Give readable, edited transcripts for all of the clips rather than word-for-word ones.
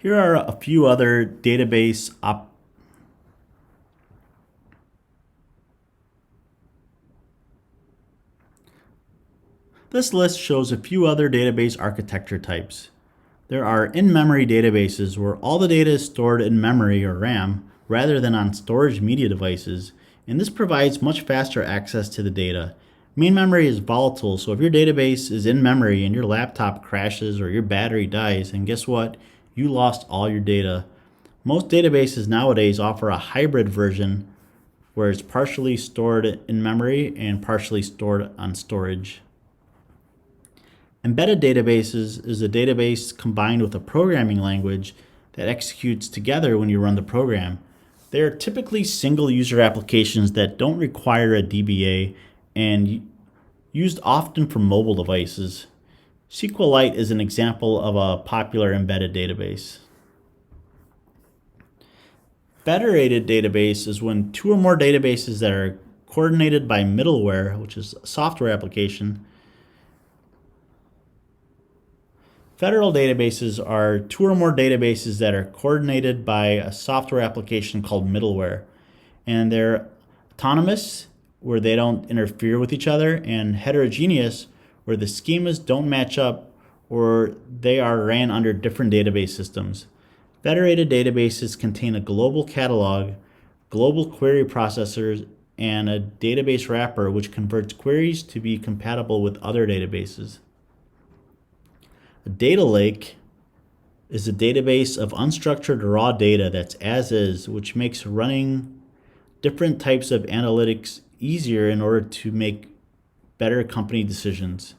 Here are a few other database This list shows a few other database architecture types. There are in-memory databases where all the data is stored in memory or RAM rather than on storage media devices, and this provides much faster access to the data. Main memory is volatile, so if your database is in memory and your laptop crashes or your battery dies, and guess what? You lost all your data. Most databases nowadays offer a hybrid version where it's partially stored in memory and partially stored on storage. Embedded databases is a database combined with a programming language that executes together when you run the program. They are typically single user applications that don't require a DBA and used often for mobile devices. SQLite is an example of a popular embedded database. Federated database is when two or more databases that are coordinated by middleware, which is a software application. Federal databases are two or more databases that are coordinated by a software application called middleware. And they're autonomous, where they don't interfere with each other, and heterogeneous, where the schemas don't match up or they are ran under different database systems. Federated databases contain a global catalog, global query processors, and a database wrapper which converts queries to be compatible with other databases. A data lake is a database of unstructured raw data that's as is, which makes running different types of analytics easier in order to make better company decisions.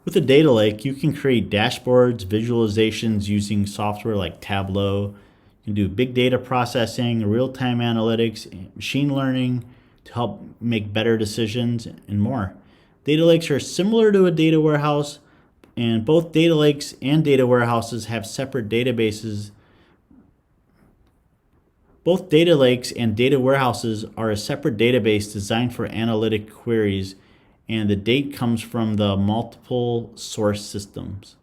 With a data lake, you can create dashboards, visualizations using software like Tableau. You can do big data processing, real-time analytics, machine learning to help make better decisions, and more. Data lakes are similar to a data warehouse, and both data lakes and data warehouses have separate databases. Both data lakes and data warehouses are a separate database designed for analytic queries, and the date comes from the multiple source systems.